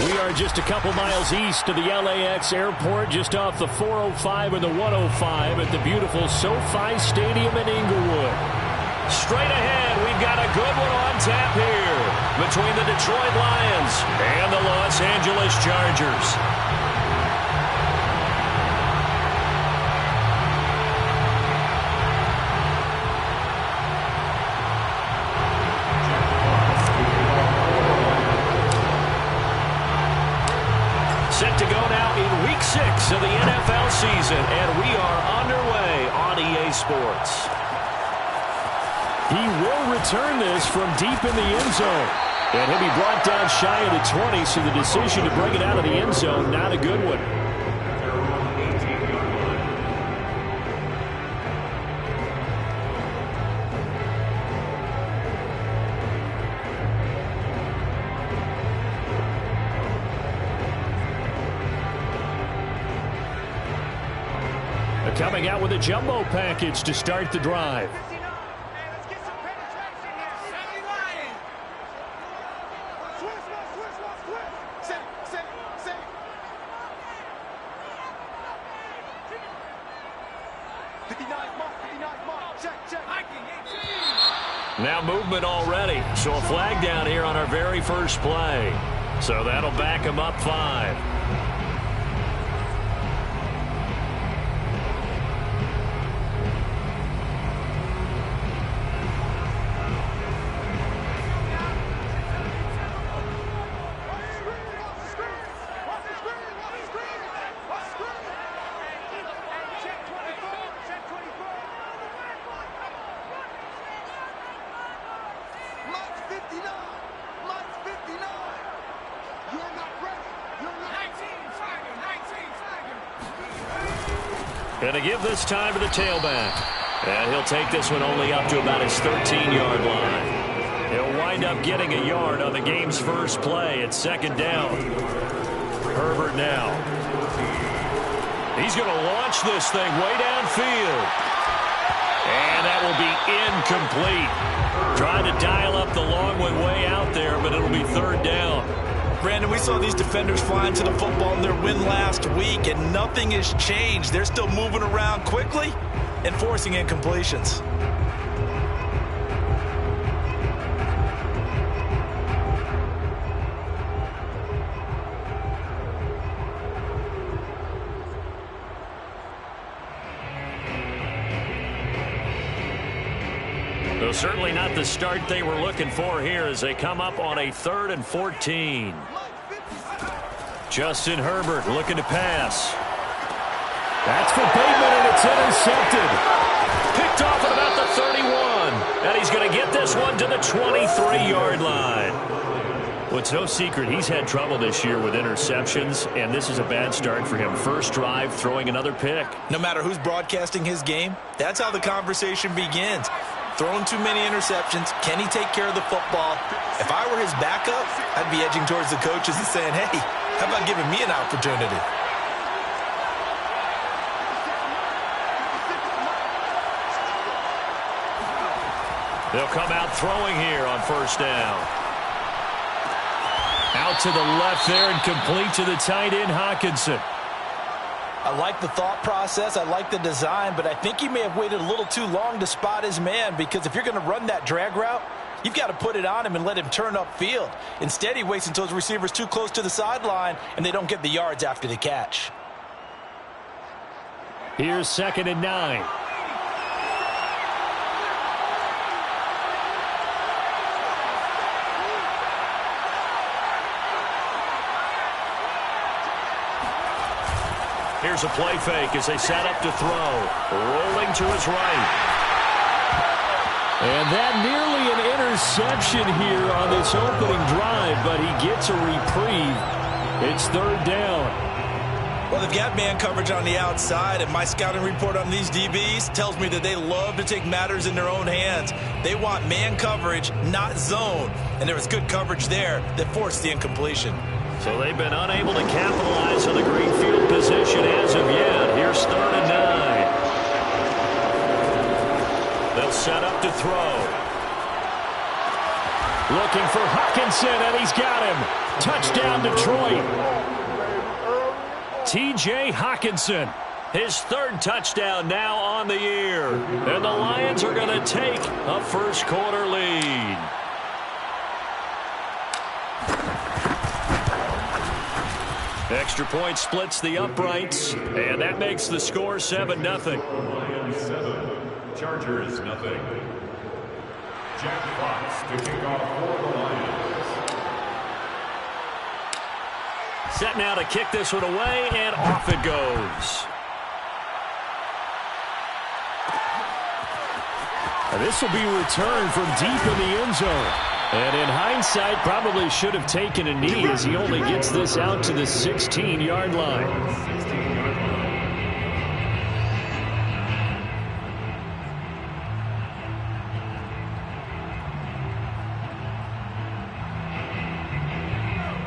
We are just a couple miles east of the LAX airport, just off the 405 and the 105 at the beautiful SoFi Stadium in Inglewood. Straight ahead, we've got a good one on tap here between the Detroit Lions and the Los Angeles Chargers. Set to go now in Week 6 of the NFL season, and we are underway on EA Sports. He will return this from deep in the end zone. And he'll be brought down shy of the 20, so the decision to bring it out of the end zone, not a good one. Coming out with a jumbo package to start the drive. Now movement already, so a flag down here on our very first play. So that'll back him up 5. Going to give this time to the tailback. And he'll take this one only up to about his 13-yard line. He'll wind up getting a yard on the game's first play at second down. Herbert now. He's going to launch this thing way downfield. And that will be incomplete. Trying to dial up the long one way out there, but it'll be third down. Brandon, we saw these defenders flying to the football in their win last week, and nothing has changed. They're still moving around quickly and forcing incompletions. So certainly not the start they were looking for here as they come up on a 3rd and 14. Justin Herbert looking to pass. That's for Bateman, and it's intercepted. Picked off at about the 31. And he's going to get this one to the 23-yard line. Well, it's no secret he's had trouble this year with interceptions, and this is a bad start for him. First drive, throwing another pick. No matter who's broadcasting his game, that's how the conversation begins. Throwing too many interceptions. Can he take care of the football? If I were his backup, I'd be edging towards the coaches and saying, hey, how about giving me an opportunity? They'll come out throwing here on first down. Out to the left there and complete to the tight end, Hockenson. I like the thought process. I like the design, but I think he may have waited a little too long to spot his man, because if you're going to run that drag route, you've got to put it on him and let him turn upfield. Instead, he waits until his receiver's too close to the sideline, and they don't get the yards after the catch. Here's 2nd and 9. Here's a play fake as they set up to throw. Rolling to his right. And that nearly an interception here on this opening drive, but he gets a reprieve. It's 3rd down. Well, they've got man coverage on the outside, and my scouting report on these DBs tells me that they love to take matters in their own hands. They want man coverage, not zone. And there was good coverage there that forced the incompletion. So they've been unable to capitalize on the green field position as of yet. Here's 3rd and 9. They'll set up to throw. Looking for Hockenson, and he's got him. Touchdown, Detroit. T.J. Hockenson, his third touchdown now on the year. And the Lions are going to take a first-quarter lead. Extra point splits the uprights, and that makes the score 7-0. Lions 7, Chargers 0. Jack Fox to kick off for the Lions. Set now to kick this one away, and off it goes. This will be returned from deep in the end zone. And in hindsight, probably should have taken a knee as he only gets this out to the 16-yard line.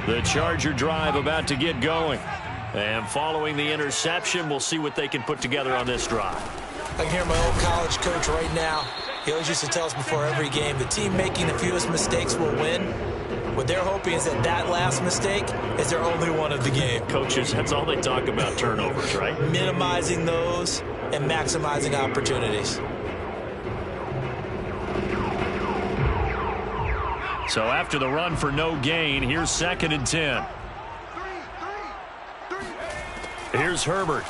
The Charger drive about to get going. And following the interception, we'll see what they can put together on this drive. I can hear my old college coach right now. He always used to tell us before every game, the team making the fewest mistakes will win. What they're hoping is that that last mistake is their only one of the game. Coaches, that's all they talk about, turnovers, right? Minimizing those and maximizing opportunities. So after the run for no gain, here's 2nd and 10. Here's Herbert.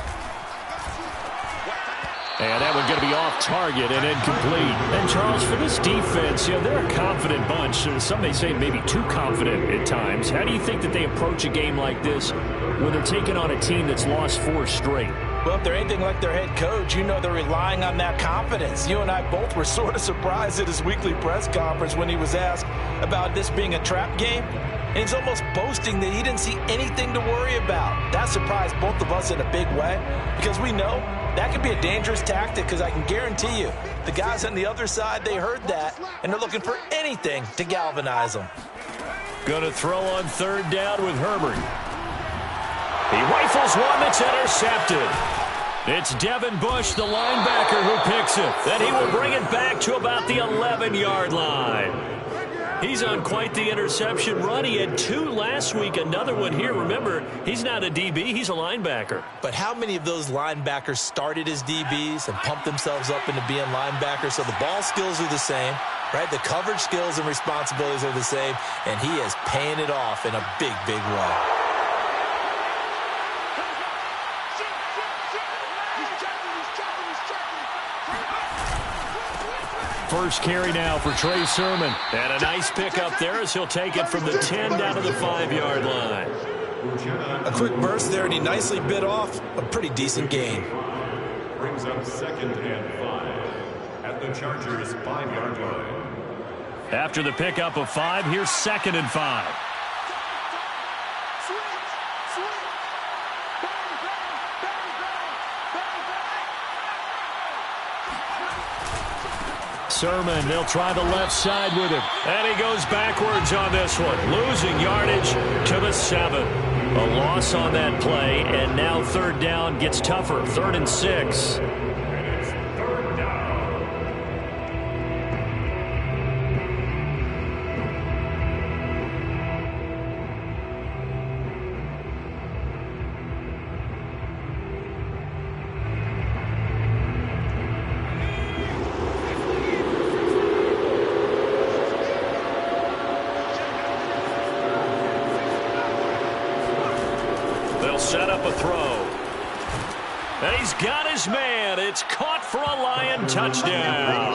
And that one's going to be off target and incomplete. And, Charles, for this defense, you know, they're a confident bunch. Some may say maybe too confident at times. How do you think that they approach a game like this when they're taking on a team that's lost 4 straight? Well, if they're anything like their head coach, you know they're relying on that confidence. You and I both were sort of surprised at his weekly press conference when he was asked about this being a trap game. And he's almost boasting that he didn't see anything to worry about. That surprised both of us in a big way because we know that could be a dangerous tactic because I can guarantee you the guys on the other side, they heard that, and they're looking for anything to galvanize them. Going to throw on 3rd down with Herbert. He rifles one that's intercepted. It's Devin Bush, the linebacker, who picks it. Then he will bring it back to about the 11-yard line. He's on quite the interception run. He had 2 last week, another one here. Remember, he's not a DB, he's a linebacker. But how many of those linebackers started as DBs and pumped themselves up into being linebackers? So the ball skills are the same, right? The coverage skills and responsibilities are the same, and he is paying it off in a big, big way. First carry now for Trey Sermon. And a nice pickup there as he'll take it from the 10 down to the 5-yard line. A quick burst there, and he nicely bit off a pretty decent gain. Brings up 2nd and 5 at the Chargers' 5-yard line. After the pickup of 5, here's 2nd and 5. Sermon, they'll try the left side with him. And he goes backwards on this one, losing yardage to the 7. A loss on that play, and now 3rd down gets tougher. 3rd and 6. And it's 3rd down. Set up a throw. And he's got his man. It's caught for a Lion touchdown.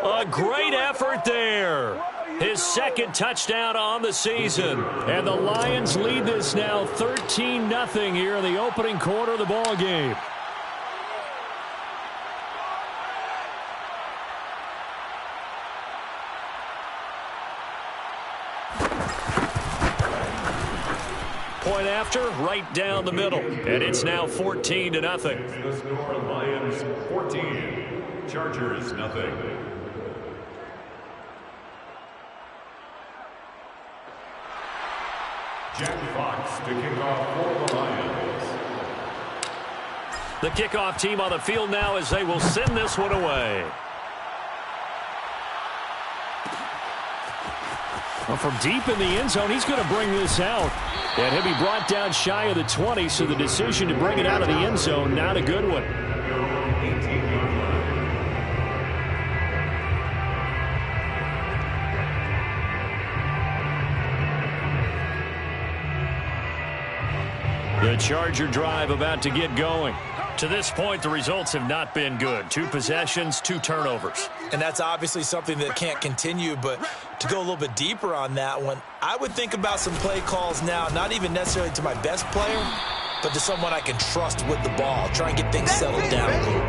A great effort there. His 2nd touchdown on the season. And the Lions lead this now 13-0 here in the opening quarter of the ball game. Point after, right down the middle. And it's now 14-0. The score, Lions 14, Chargers 0. Jack Fox to kick off for the Lions. The kickoff team on the field now as they will send this one away. Well, from deep in the end zone, he's going to bring this out. And he'll be brought down shy of the 20, so the decision to bring it out of the end zone, not a good one. The Charger drive about to get going. To this point, the results have not been good. 2 possessions, 2 turnovers. And that's obviously something that can't continue, but to go a little bit deeper on that one, I would think about some play calls now, not even necessarily to my best player, but to someone I can trust with the ball. Try and get things settled down a little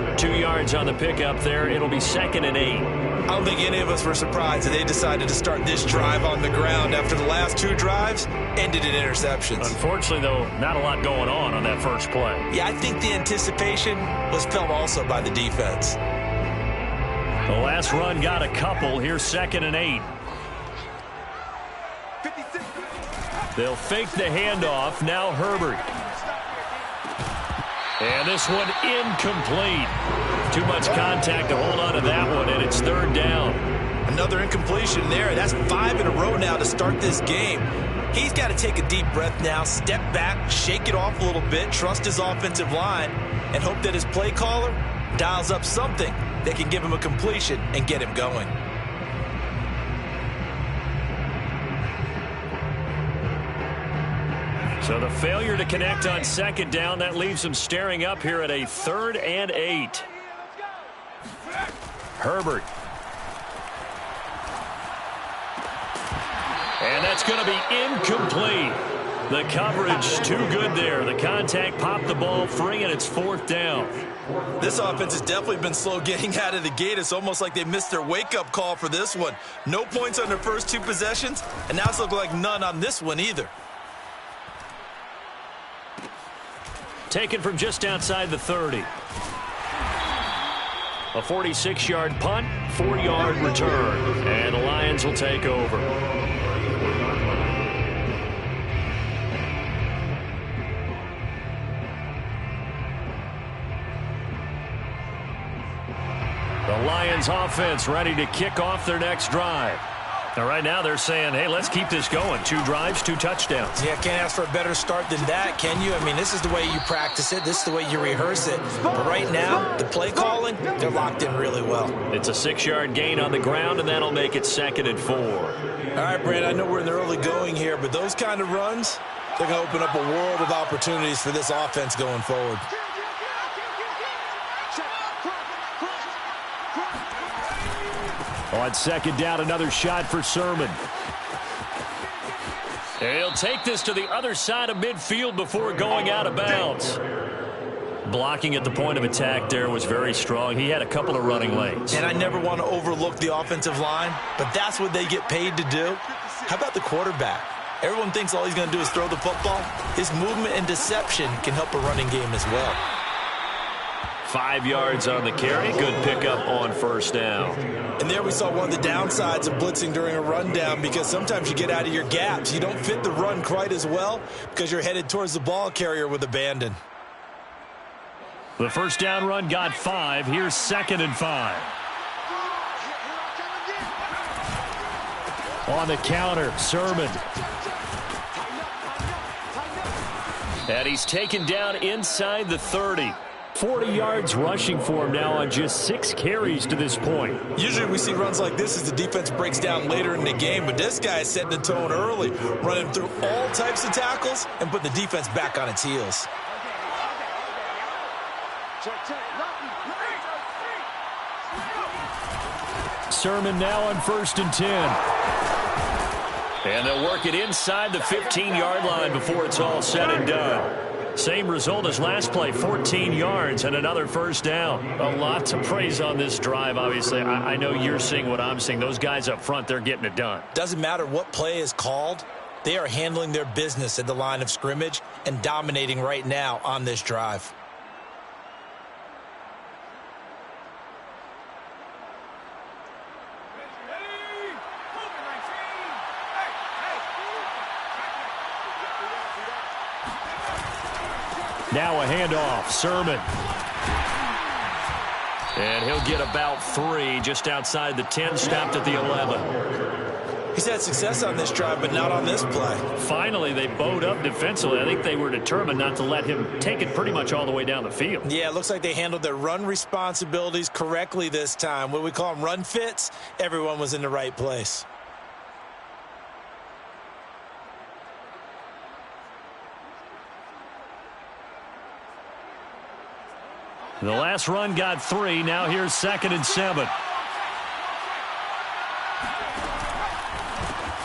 bit. 2 yards on the pickup there. It'll be 2nd and 8. I don't think any of us were surprised that they decided to start this drive on the ground after the last 2 drives ended in interceptions. Unfortunately, though, not a lot going on that first play. Yeah, I think the anticipation was felt also by the defense. The last run got a couple. Here's 2nd and 8. They'll fake the handoff. Now Herbert. And this one incomplete. Too much contact to hold on to that one, and it's 3rd down. Another incompletion there. That's 5 in a row now to start this game. He's got to take a deep breath now, step back, shake it off a little bit, trust his offensive line, and hope that his play caller dials up something that can give him a completion and get him going. So the failure to connect on 2nd down, that leaves him staring up here at a 3rd and 8. Herbert. And that's going to be incomplete. The coverage too good there. The contact popped the ball free, and it's 4th down. This offense has definitely been slow getting out of the gate. It's almost like they missed their wake-up call for this one. No points on their first 2 possessions, and now it's looking like none on this one either. Taken from just outside the 30. A 46-yard punt, 4-yard return. And the Lions will take over. The Lions offense ready to kick off their next drive. Now, right now they're saying, hey, let's keep this going. 2 drives, 2 touchdowns. Yeah, can't ask for a better start than that, can you? I mean, this is the way you practice it. This is the way you rehearse it. But right now, the play calling, they're locked in really well. It's a 6-yard gain on the ground, and that'll make it 2nd and 4. All right, Brand, I know we're in the early going here, but those kind of runs, they're going to open up a world of opportunities for this offense going forward. On 2nd down, another shot for Sermon. He'll take this to the other side of midfield before going out of bounds. Blocking at the point of attack there was very strong. He had a couple of running lanes. And I never want to overlook the offensive line, but that's what they get paid to do. How about the quarterback? Everyone thinks all he's going to do is throw the football. His movement and deception can help a running game as well. 5 yards on the carry. Good pickup on 1st down. And there we saw one of the downsides of blitzing during a rundown, because sometimes you get out of your gaps. You don't fit the run quite as well because you're headed towards the ball carrier with abandon. The 1st down run got 5. Here's 2nd and 5. On the counter, Sermon. And he's taken down inside the 30. 40 yards rushing for him now on just 6 carries to this point. Usually we see runs like this as the defense breaks down later in the game, but this guy is setting the tone early, running through all types of tackles and putting the defense back on its heels. Sermon now on 1st and 10. And they'll work it inside the 15-yard line before it's all said and done. Same result as last play, 14 yards and another 1st down. A lot to praise on this drive, obviously. I know you're seeing what I'm seeing. Those guys up front, they're getting it done. Doesn't matter what play is called. They are handling their business at the line of scrimmage and dominating right now on this drive. Now a handoff, Sermon. And he'll get about 3 just outside the 10, stopped at the 11. He's had success on this drive, but not on this play. Finally, they bowed up defensively. I think they were determined not to let him take it pretty much all the way down the field. Yeah, it looks like they handled their run responsibilities correctly this time. What we call them run fits, everyone was in the right place. The last run got 3. Now here's 2nd and 7.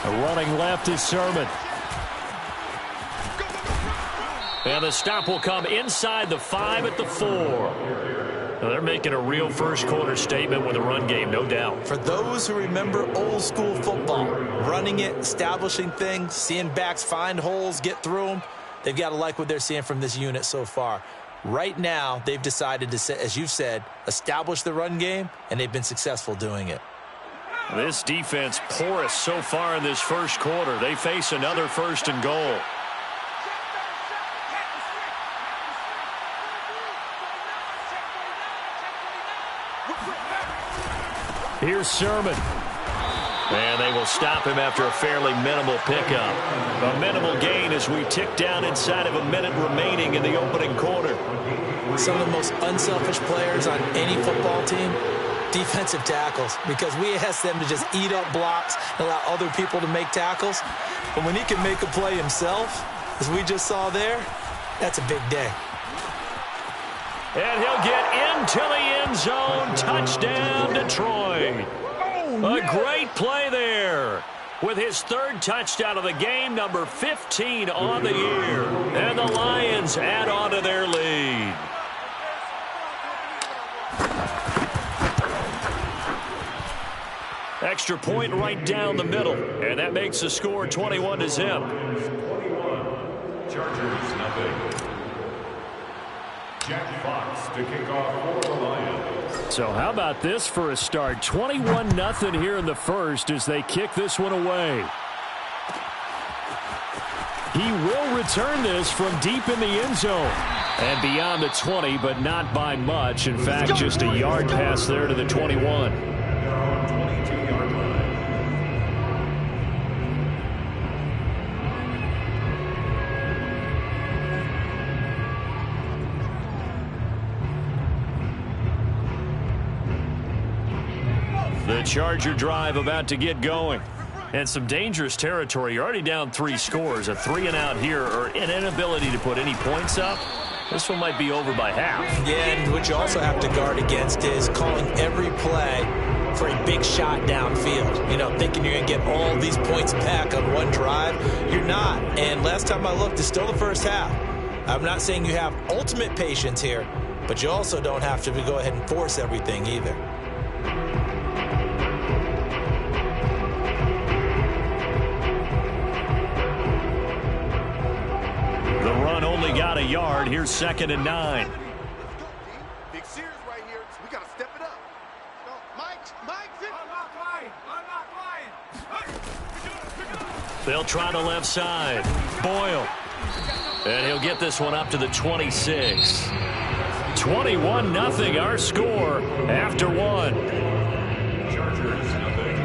Running left is Sermon. And the stop will come inside the 5 at the 4. Now they're making a real first quarter statement with a run game, no doubt. For those who remember old school football, running it, establishing things, seeing backs find holes, get through them, they've got to like what they're seeing from this unit so far. Right now, they've decided to, as you've said, establish the run game, and they've been successful doing it. This defense porous so far in this first quarter. They face another 1st and goal. Here's Sermon. And they will stop him after a fairly minimal pickup. A minimal gain as we tick down inside of a minute remaining in the opening quarter. Some of the most unselfish players on any football team, defensive tackles, because we ask them to just eat up blocks and allow other people to make tackles. But when he can make a play himself, as we just saw there, that's a big day. And he'll get into the end zone. Touchdown, Detroit. A great play there. With his 3rd touchdown of the game, number 15 on the year. And the Lions add on to their lead. Extra point right down the middle. And that makes the score 21-0. 21. Chargers, nothing. Jack Fox to kick off for the Lions. So how about this for a start? 21-0 here in the first as they kick this one away. He will return this from deep in the end zone. And beyond the 20, but not by much. In fact, just a yard pass there to the 21. The Charger drive about to get going. And some dangerous territory. You're already down 3 scores. A 3-and-out here or an inability to put any points up. This one might be over by half. Yeah, and what you also have to guard against is calling every play for a big shot downfield. You know, thinking you're going to get all these points back on one drive. You're not. And last time I looked, it's still the first half. I'm not saying you have ultimate patience here, but you also don't have to go ahead and force everything either. The run only got a yard. Here's 2nd and 9. Big series right here. So we got to step it up. Mike, They'll try the left side. Boyle. And he'll get this one up to the 26. 21-0 our score after 1. Chargers, nothing.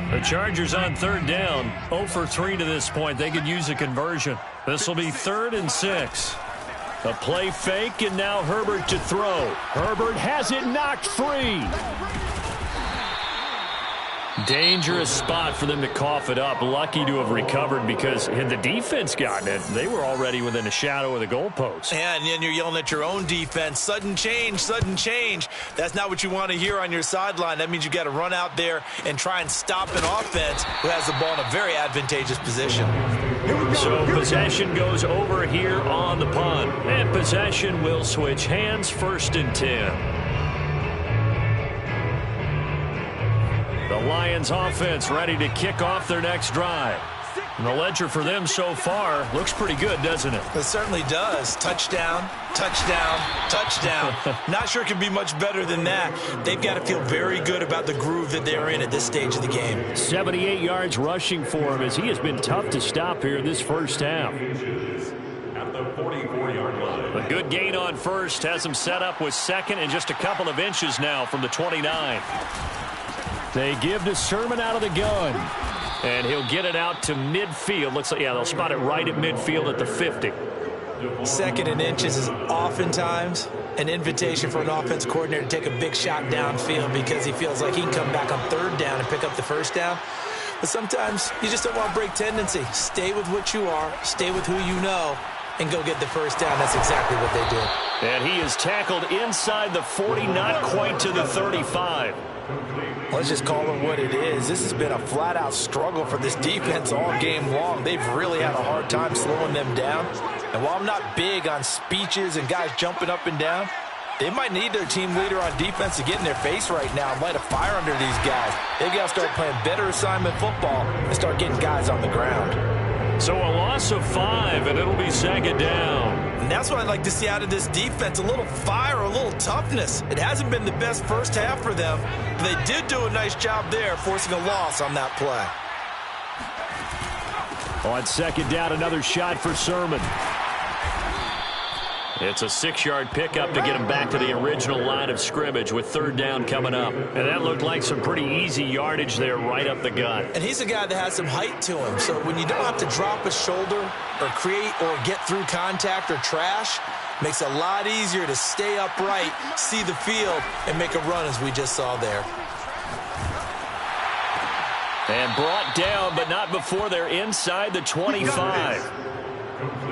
The Chargers on 3rd down. 0 for 3 to this point. They could use a conversion. This will be 3rd and 6. A play fake, and now Herbert to throw. Herbert has it knocked free. Dangerous spot for them to cough it up. Lucky to have recovered because had the defense gotten it, they were already within a shadow of the goalpost. And then you're yelling at your own defense. Sudden change, sudden change. That's not what you want to hear on your sideline. That means you got to run out there and try and stop an offense who has the ball in a very advantageous position. So possession goes over here on the punt. And possession will switch hands. 1st and 10. The Lions offense ready to kick off their next drive. And the ledger for them so far looks pretty good, doesn't it? It certainly does. Touchdown, touchdown, touchdown. Not sure it can be much better than that. They've got to feel very good about the groove that they're in at this stage of the game. 78 yards rushing for him as he has been tough to stop here in this first half. At the 44-yard line. A good gain on first has him set up with second and just a couple of inches now from the 29. They give to Sermon out of the gun. And he'll get it out to midfield. Looks like, yeah, they'll spot it right at midfield at the 50. Second and inches is oftentimes an invitation for an offense coordinator to take a big shot downfield because he feels like he can come back on third down and pick up the first down. But sometimes you just don't want to break tendency. Stay with what you are, stay with who you know, and go get the first down. That's exactly what they did. And he is tackled inside the 40, not quite to the 35. Let's just call it what it is. This has been a flat-out struggle for this defense all game long. They've really had a hard time slowing them down. And while I'm not big on speeches and guys jumping up and down, they might need their team leader on defense to get in their face right now and light a fire under these guys. They've got to start playing better assignment football and start getting guys on the ground. So a loss of 5, and it'll be second down. And that's what I'd like to see out of this defense, a little fire, a little toughness. It hasn't been the best first half for them, but they did do a nice job there, forcing a loss on that play. On second down, another shot for Sermon. It's a 6-yard pickup to get him back to the original line of scrimmage with third down coming up. And that looked like some pretty easy yardage there right up the gut. And he's a guy that has some height to him. So when you don't have to drop a shoulder or create or get through contact or trash, makes it a lot easier to stay upright, see the field, and make a run as we just saw there. And brought down, but not before they're inside the 25.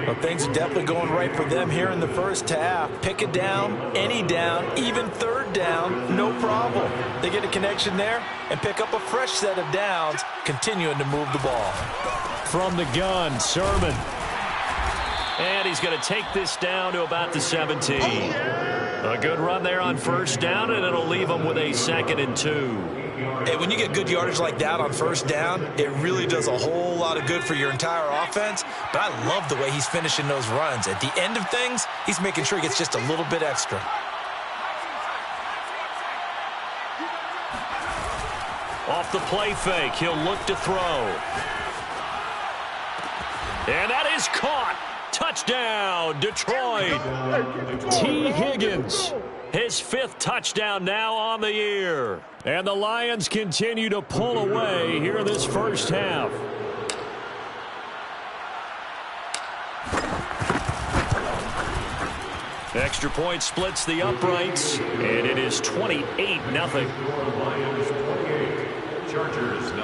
Well, things are definitely going right for them here in the first half. Pick it down, any down, even third down, no problem. They get a connection there and pick up a fresh set of downs, continuing to move the ball. From the gun, Sermon. And he's going to take this down to about the 17. A good run there on first down, and it'll leave them with a 2nd and 2. Hey, when you get good yardage like that on first down, it really does a whole lot of good for your entire offense. But I love the way he's finishing those runs. At the end of things, he's making sure he gets just a little bit extra. Off the play fake, he'll look to throw. And that is caught. Touchdown, Detroit. T. Higgins. His 5th touchdown now on the year. And the Lions continue to pull away here in this first half. Extra point splits the uprights, and it is 28-0. Lions 28, Chargers 0.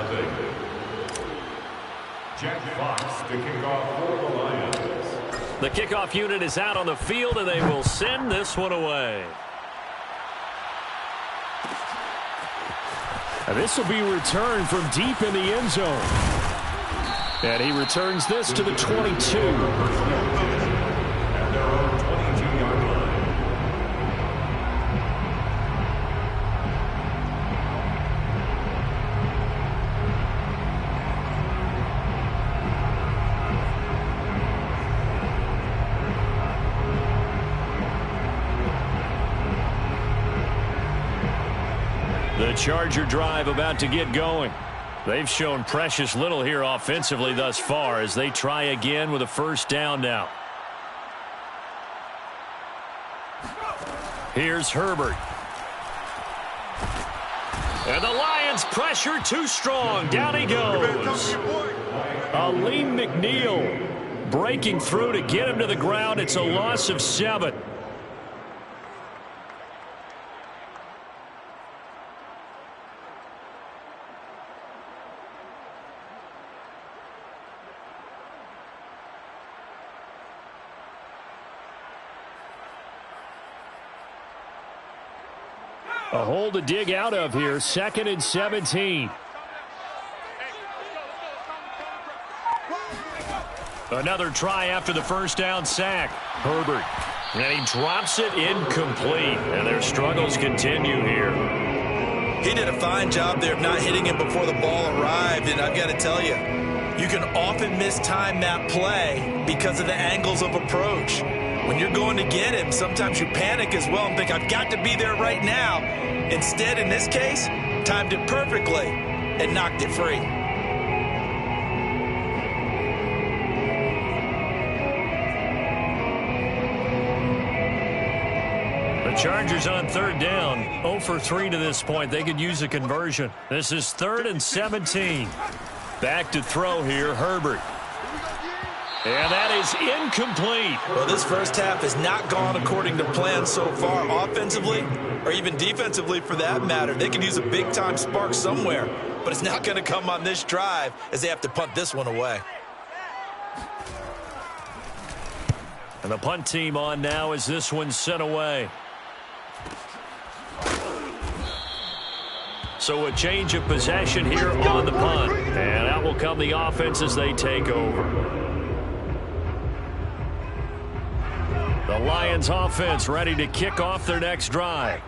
Jack Fox to kick off for the Lions. The kickoff unit is out on the field, and they will send this one away. And this will be returned from deep in the end zone. And he returns this to the 22. At their own 22-yard line. The Charger drive about to get going. They've shown precious little here offensively thus far as they try again with a first down now. Here's Herbert. And the Lions pressure too strong. Down he goes. Aleem McNeil breaking through to get him to the ground. It's a loss of 7. A hole to dig out of here. 2nd and 17. Another try after the first down sack. Herbert. And he drops it incomplete. And their struggles continue here. He did a fine job there of not hitting him before the ball arrived, and I've got to tell you, you can often mistime that play because of the angles of approach. When you're going to get him, sometimes you panic as well and think, I've got to be there right now. Instead, in this case, timed it perfectly and knocked it free. The Chargers on third down, 0 for 3 to this point. They could use a conversion. This is 3rd and 17. Back to throw here, Herbert. And that is incomplete. Well, this first half has not gone according to plan so far, offensively or even defensively for that matter. They could use a big-time spark somewhere, but it's not going to come on this drive as they have to punt this one away. And the punt team on now as this one's sent away. So a change of possession here on the punt. And out will come the offense as they take over. The Lions offense ready to kick off their next drive.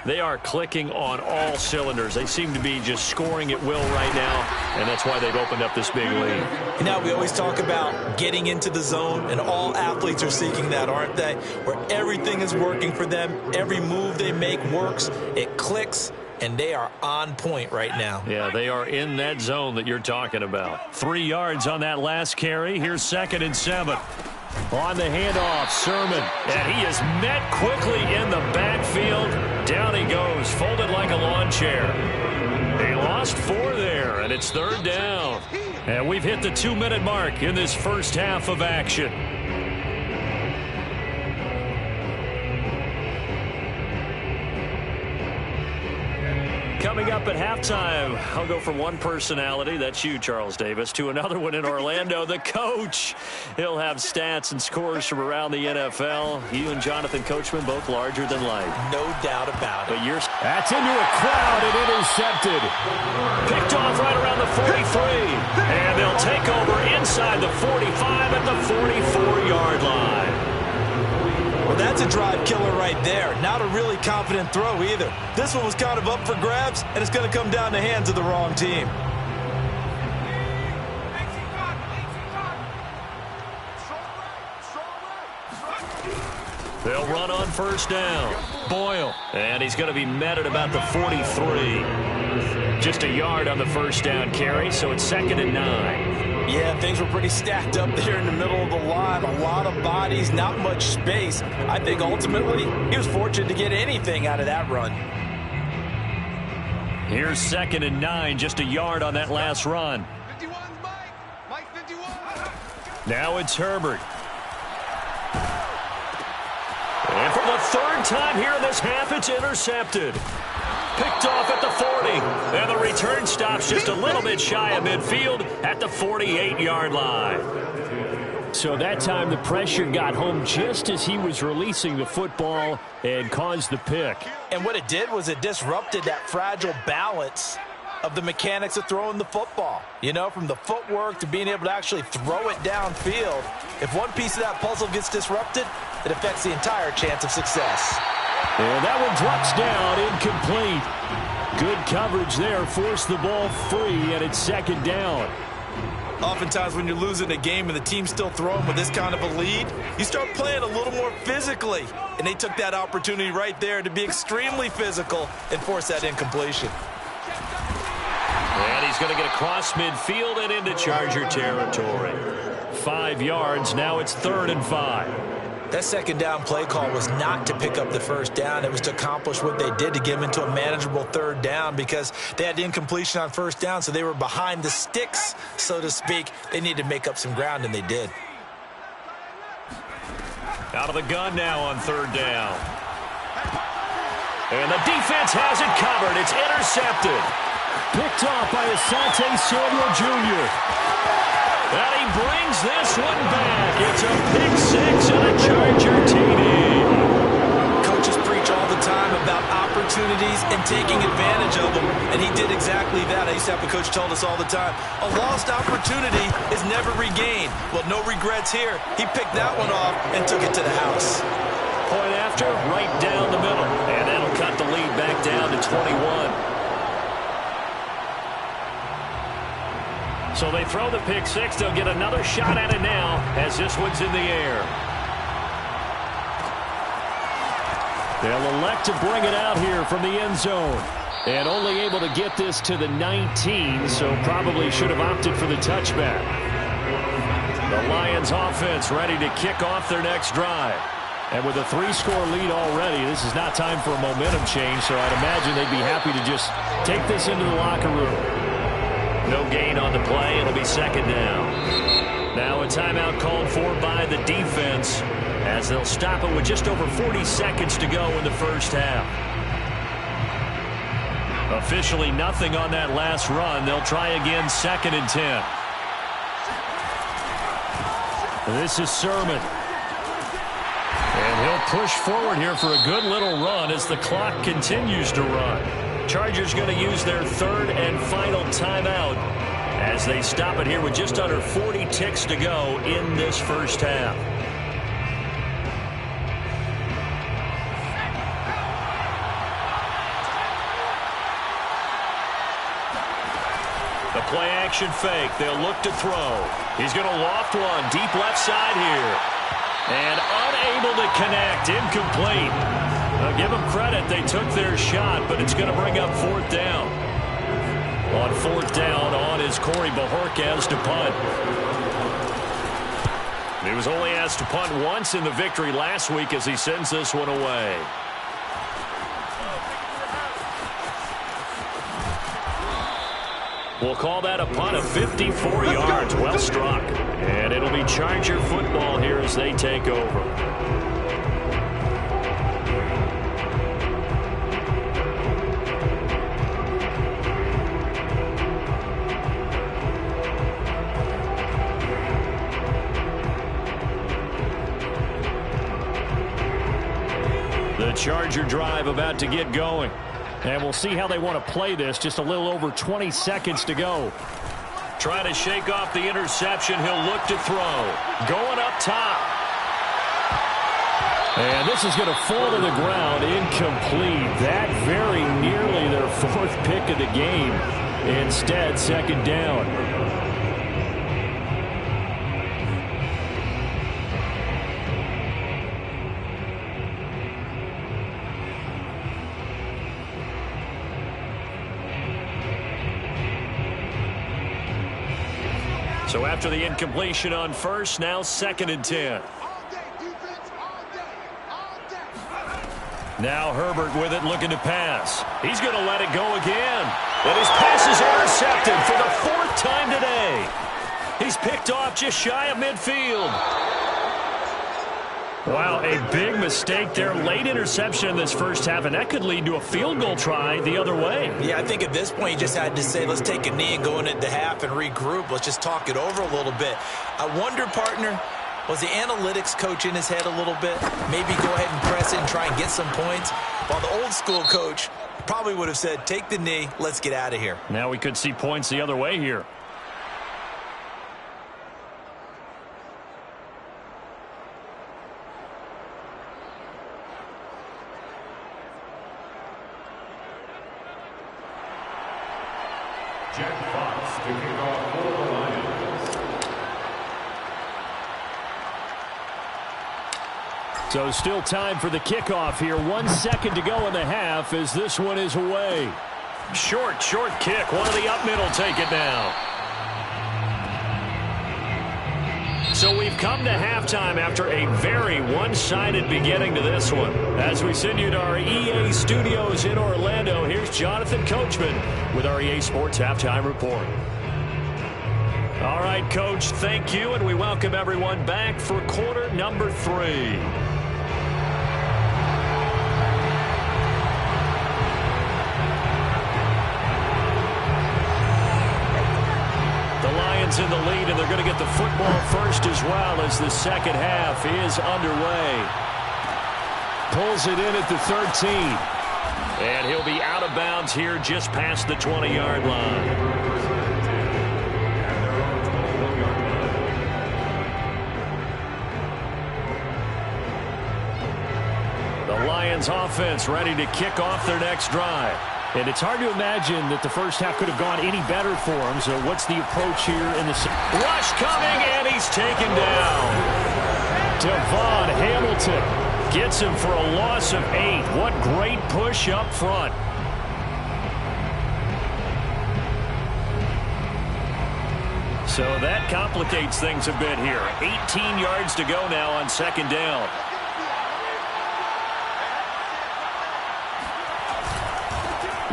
They are clicking on all cylinders. They seem to be just scoring at will right now, and that's why they've opened up this big lead. You know, we always talk about getting into the zone, and all athletes are seeking that, aren't they? Where everything is working for them, every move they make works, it clicks, and they are on point right now. Yeah, they are in that zone that you're talking about. 3 yards on that last carry. Here's 2nd and 7. On the handoff, Sermon. And he is met quickly in the backfield. Down he goes, folded like a lawn chair. They lost 4 there, and it's 3rd down. And we've hit the 2-minute mark in this first half of action. Coming up at halftime, I'll go from one personality, that's you, Charles Davis, to another one in Orlando, the coach. He'll have stats and scores from around the NFL. You and Jonathan Coachman, both larger than life. No doubt about it. But that's into a crowd and intercepted. Picked off right around the 43. And they'll take over inside the 45 at the 44-yard line. Well, that's a drive killer right there. Not a really confident throw either. This one was kind of up for grabs, and it's going to come down the hands of the wrong team. They'll run on first down. Boyle. And he's going to be met at about the 43. Just a yard on the first down carry, so it's 2nd and 9. Yeah, things were pretty stacked up there in the middle of the line. A lot of bodies, not much space. I think ultimately he was fortunate to get anything out of that run. Here's 2nd and 9, just a yard on that last run. 51's Mike 51. Now it's Herbert. And for the 3rd time here in this half, it's intercepted. Picked off at the 40. And the return stops just a little bit shy of midfield at the 48-yard line. So that time the pressure got home just as he was releasing the football and caused the pick. And what it did was it disrupted that fragile balance of the mechanics of throwing the football. You know, from the footwork to being able to actually throw it downfield. If one piece of that puzzle gets disrupted, it affects the entire chance of success. And that one drops down, incomplete. Good coverage there, forced the ball free, and it's 2nd down. Oftentimes when you're losing a game and the team's still throwing with this kind of a lead, you start playing a little more physically. And they took that opportunity right there to be extremely physical and force that incompletion. And he's going to get across midfield and into Charger territory. 5 yards, now it's 3rd and 5. That 2nd down play call was not to pick up the first down. It was to accomplish what they did to get them into a manageable 3rd down because they had incompletion on first down, so they were behind the sticks, so to speak. They needed to make up some ground, and they did. Out of the gun now on 3rd down. And the defense has it covered. It's intercepted. Picked off by Asante Samuel Jr. And he brings this one back. It's a pick 6 and a Charger TD. Coaches preach all the time about opportunities and taking advantage of them, and he did exactly that. I used to have a coach tell us all the time, a lost opportunity is never regained. Well, no regrets here. He picked that one off and took it to the house. Point after, right down the middle. And that'll cut the lead back down to 21. So they throw the pick six. They'll get another shot at it now as this one's in the air. They'll elect to bring it out here from the end zone. And only able to get this to the 19, so probably should have opted for the touchback. The Lions offense ready to kick off their next drive. And with a 3-score lead already, this is not time for a momentum change, so I'd imagine they'd be happy to just take this into the locker room. No gain on the play. It'll be second down. Now a timeout called for by the defense as they'll stop it with just over 40 seconds to go in the first half. Officially nothing on that last run. They'll try again, 2nd and 10. This is Sermon. And he'll push forward here for a good little run as the clock continues to run. Chargers going to use their 3rd and final timeout as they stop it here with just under 40 ticks to go in this first half. The play action fake. They'll look to throw. He's going to loft one deep left side here. And unable to connect. Incomplete. I'll give them credit. They took their shot, but it's going to bring up 4th down. On 4th down, on is Corey Bajorquez to punt. He was only asked to punt once in the victory last week as he sends this one away. We'll call that a punt of 54 yards. Well struck. And it'll be Charger football here as they take over. The Charger drive about to get going. And we'll see how they want to play this. Just a little over 20 seconds to go. Trying to shake off the interception. He'll look to throw. Going up top. And this is going to fall to the ground. Incomplete. That very nearly their 4th pick of the game. Instead, 2nd down. So after the incompletion on first, now 2nd and 10. Now Herbert with it, looking to pass. He's going to let it go again. And his pass is intercepted for the 4th time today. He's picked off just shy of midfield. Wow, a big mistake there. Late interception in this first half, and that could lead to a field goal try the other way. Yeah, I think at this point you just had to say, let's take a knee and go into half and regroup. Let's just talk it over a little bit. I wonder, partner, was the analytics coach in his head a little bit? Maybe go ahead and press it and try and get some points. While the old school coach probably would have said, take the knee, let's get out of here. Now we could see points the other way here. Jack Fox to kick off for the Lions. So still time for the kickoff here. 1 second to go in the half as this one is away. Short kick. One of the up middle take it now. So we've come to halftime after a very one-sided beginning to this one. As we send you to our EA studios in Orlando, here's Jonathan Coachman with our EA Sports Halftime Report. All right, Coach, thank you, and we welcome everyone back for quarter number 3. In the lead, and they're going to get the football first as well as the second half is underway. Pulls it in at the 13. And he'll be out of bounds here just past the 20-yard line. The Lions offense ready to kick off their next drive. And it's hard to imagine that the first half could have gone any better for him. So what's the approach here in the rush coming, and he's taken down. Devon Hamilton gets him for a loss of 8. What great push up front. So that complicates things a bit here. 18 yards to go now on second down.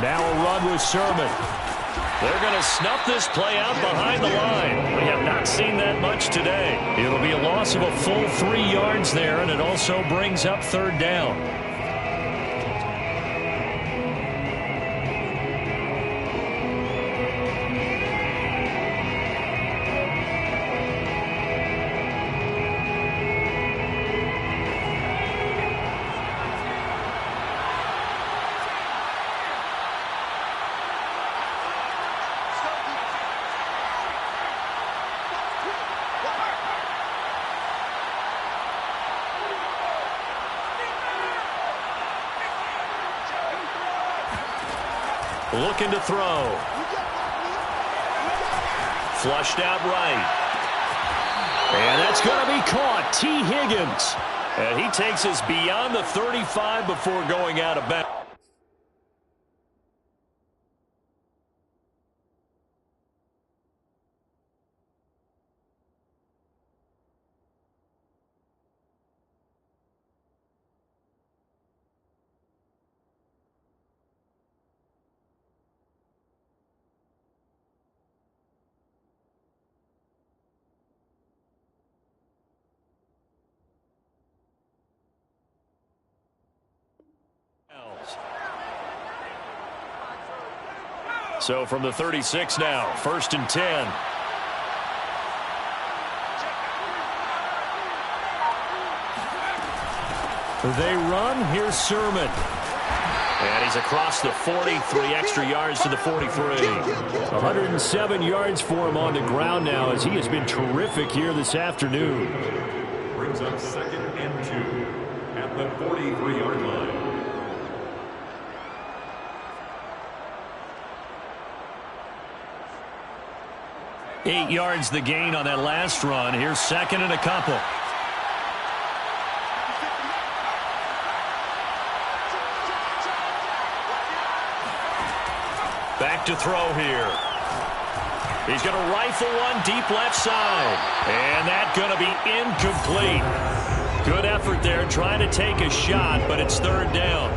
Now a run with Sermon. They're going to snuff this play out behind the line. We have not seen that much today. It'll be a loss of a full 3 yards there, and it also brings up third down. Looking to throw. Flushed out right. And that's going to be caught. T. Higgins. And he takes us beyond the 35 before going out of bounds. So from the 36 now, 1st and 10. They run. Here's Sermon. And he's across the 40, 3 extra yards to the 43. 107 yards for him on the ground now as he has been terrific here this afternoon. Brings up 2nd and 2 at the 43-yard line. Eight yards the gain on that last run. Here's 2nd and a couple. Back to throw here. He's going to rifle one deep left side. And that's going to be incomplete. Good effort there trying to take a shot, but it's third down.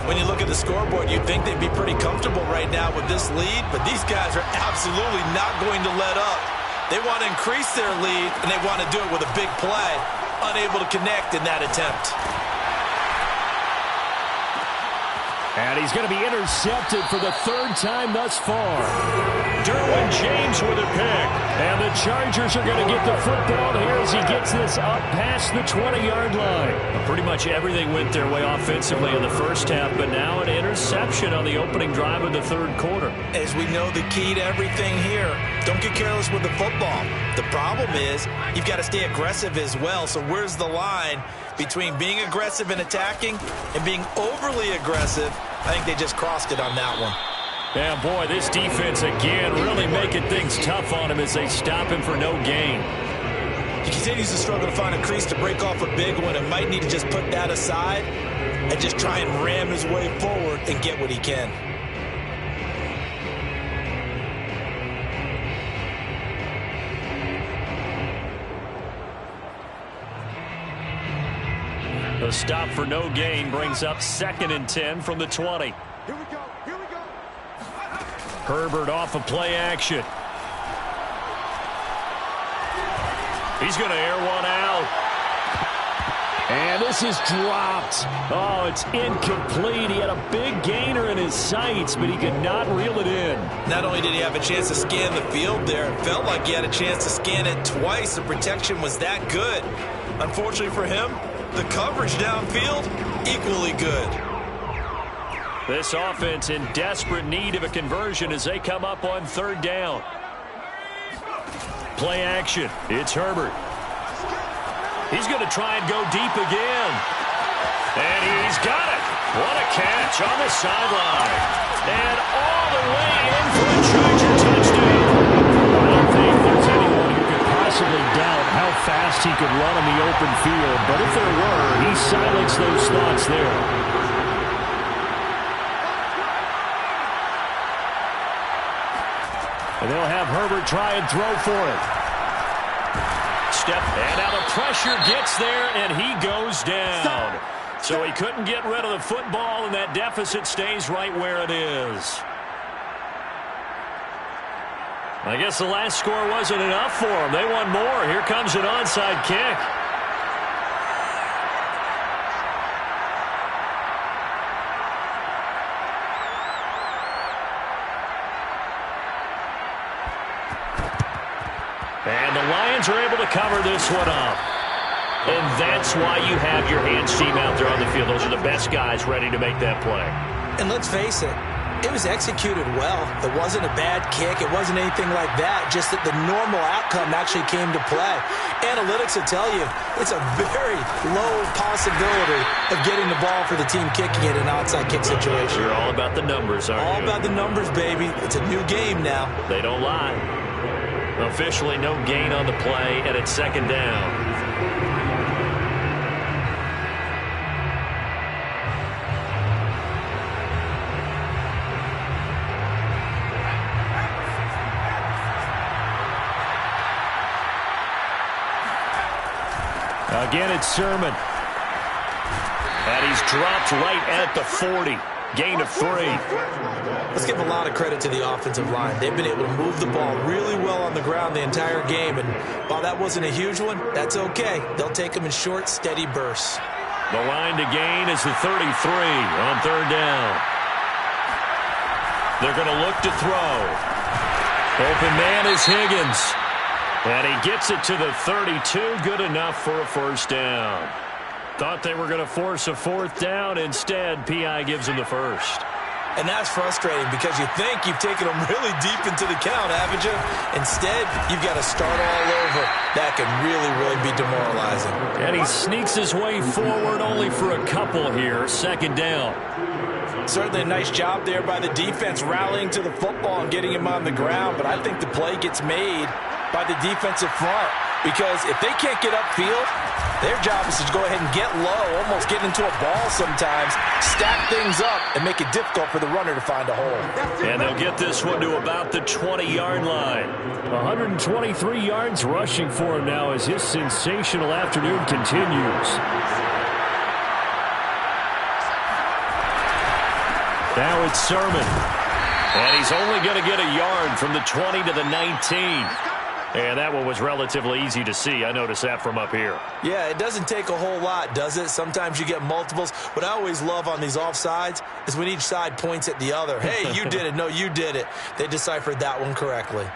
When you look at the scoreboard, you'd think they'd be pretty comfortable right now with this lead, but these guys are absolutely not going to let up. They want to increase their lead, and they want to do it with a big play. Unable to connect in that attempt. And he's going to be intercepted for the 3rd time thus far. Derwin James with a pick. And the Chargers are going to get the football here as he gets this up past the 20-yard line. Pretty much everything went their way offensively in the first half, but now an interception on the opening drive of the 3rd quarter. As we know, the key to everything here, don't get careless with the football. The problem is you've got to stay aggressive as well. So where's the line between being aggressive and attacking and being overly aggressive? I think they just crossed it on that one. Yeah, boy, this defense again really making things tough on him as they stop him for no gain. He continues to struggle to find a crease to break off a big one and might need to just put that aside and just try and ram his way forward and get what he can. The stop for no gain brings up 2nd and 10 from the 20. Here we go. Here we go. Herbert off of play action. He's going to air one out. And this is dropped. Oh, it's incomplete. He had a big gainer in his sights, but he could not reel it in. Not only did he have a chance to scan the field there, it felt like he had a chance to scan it twice. The protection was that good. Unfortunately for him, the coverage downfield, equally good. This offense in desperate need of a conversion as they come up on 3rd down. Play action. It's Herbert. He's going to try and go deep again. And he's got it. What a catch on the sideline. And all the way in for a Charger touchdown. I don't think there's anyone who could possibly doubt how fast he could run on the open field. But if there were, he silenced those thoughts there. And they'll have Herbert try and throw for it. Step, and now the pressure gets there, and he goes down. So he couldn't get rid of the football, and that deficit stays right where it is. I guess the last score wasn't enough for them. They want more. Here comes an onside kick. And the Lions are able to cover this one up. And that's why you have your hands team out there on the field. Those are the best guys ready to make that play. And let's face it, it was executed well. It wasn't a bad kick. It wasn't anything like that. Just that the normal outcome actually came to play. Analytics will tell you it's a very low possibility of getting the ball for the team kicking it in an onside kick situation. You're all about the numbers, aren't you? All about the numbers, baby. It's a new game now. They don't lie. Officially no gain on the play, and it's second down. Again, it's Sermon. And he's dropped right at the 40. Gain of 3. Let's give a lot of credit to the offensive line. They've been able to move the ball really well on the ground the entire game. And while that wasn't a huge one, that's okay. They'll take them in short, steady bursts. The line to gain is the 33 on third down. They're going to look to throw. Open man is Higgins. And he gets it to the 32. Good enough for a first down. Thought they were going to force a fourth down. Instead, P.I. gives him the first. And that's frustrating because you think you've taken them really deep into the count, haven't you? Instead, you've got to start all over. That can really, really be demoralizing. And he sneaks his way forward only for a couple here. Second down. Certainly a nice job there by the defense rallying to the football and getting him on the ground. But I think the play gets made by the defensive front because if they can't get upfield, their job is to go ahead and get low, almost get into a ball sometimes, stack things up, and make it difficult for the runner to find a hole. And they'll get this one to about the 20-yard line. 123 yards rushing for him now as his sensational afternoon continues. Now it's Sermon. And he's only going to get a yard from the 20 to the 19. And that one was relatively easy to see. I noticed that from up here. Yeah, it doesn't take a whole lot, does it? Sometimes you get multiples. What I always love on these offsides is when each side points at the other. Hey, you did it. No, you did it. They deciphered that one correctly.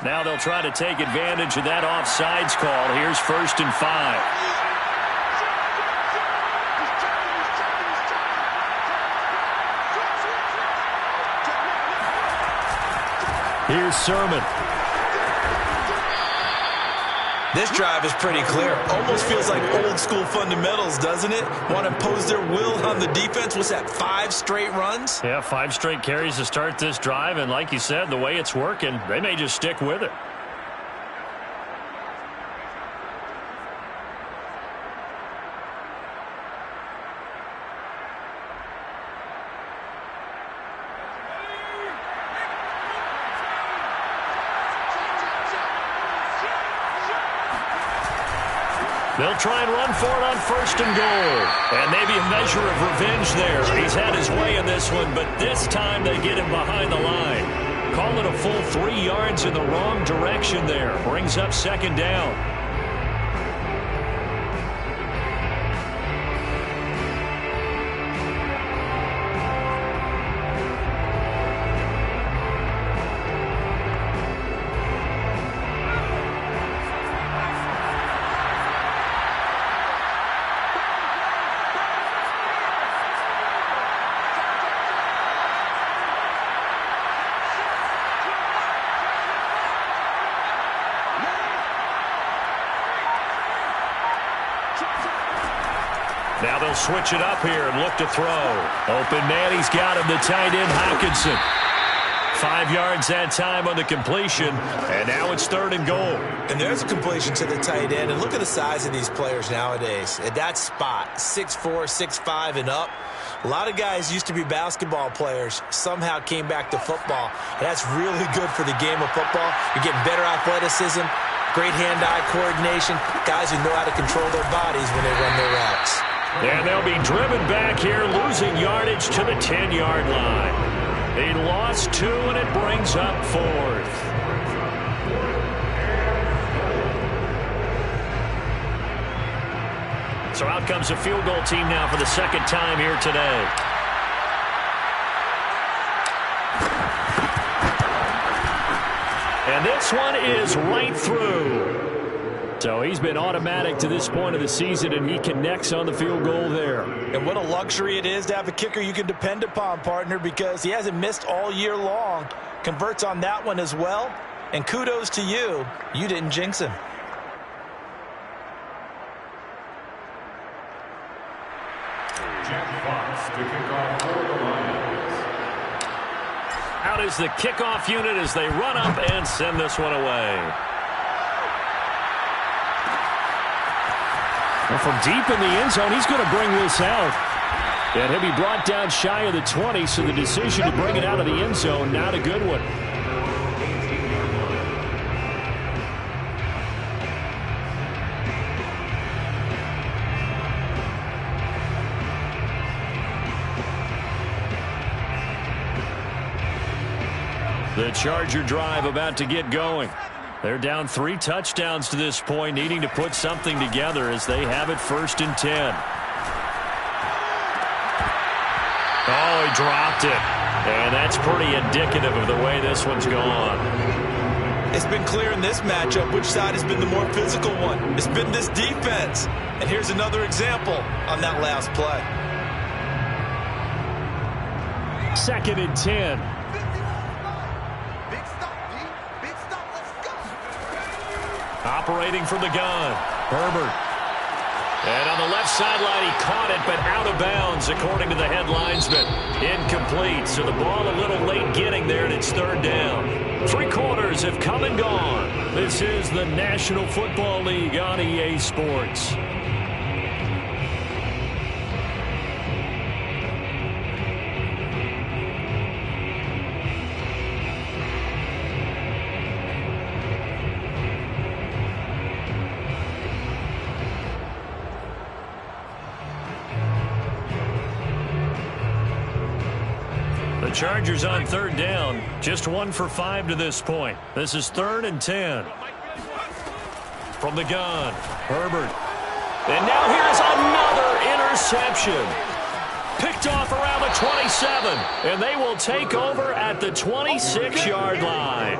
Now they'll try to take advantage of that offsides call. Here's 1st and 5. Here's Sermon. This drive is pretty clear. Almost feels like old school fundamentals, doesn't it? Want to impose their will on the defense. What's that, 5 straight runs? Yeah, 5 straight carries to start this drive. And like you said, the way it's working, they may just stick with it. They'll try and run for it on 1st and goal. And maybe a measure of revenge there. He's had his way in this one, but this time they get him behind the line. Call it a full 3 yards in the wrong direction there. Brings up 2nd down. They'll switch it up here and look to throw. Open man, he's got him, the tight end, Hockenson. 5 yards that time on the completion, and now it's 3rd and goal. And there's a completion to the tight end, and look at the size of these players nowadays. At that spot, 6'4", 6'5", and up. A lot of guys used to be basketball players, somehow came back to football. And that's really good for the game of football. You're getting better athleticism, great hand-eye coordination, guys who know how to control their bodies when they run their routes. And they'll be driven back here, losing yardage to the 10-yard line. He lost 2, and it brings up 4th. So out comes a field goal team now for the 2nd time here today. And this one is right through. So he's been automatic to this point of the season, and he connects on the field goal there. And what a luxury it is to have a kicker you can depend upon, partner, because he hasn't missed all year long. Converts on that one as well. And kudos to you. You didn't jinx him. Jack Fox to kick off for the Lions. Out is the kickoff unit as they run up and send this one away. Well, from deep in the end zone, he's going to bring this out. And he'll be brought down shy of the 20, so the decision to bring it out of the end zone, not a good one. The Charger drive about to get going. They're down 3 touchdowns to this point, needing to put something together as they have it 1st and 10. Oh, he dropped it. And that's pretty indicative of the way this one's gone. It's been clear in this matchup which side has been the more physical one. It's been this defense. And here's another example on that last play. 2nd and 10. Operating from the gun, Herbert. And on the left sideline, he caught it, but out of bounds, according to the head linesman. Incomplete, so the ball a little late getting there, and it's 3rd down. 3 quarters have come and gone. This is the National Football League on EA Sports. The Chargers on 3rd down, just 1 for 5 to this point. This is 3rd and 10. From the gun, Herbert. And now here's another interception. Picked off around the 27, and they will take over at the 26-yard line.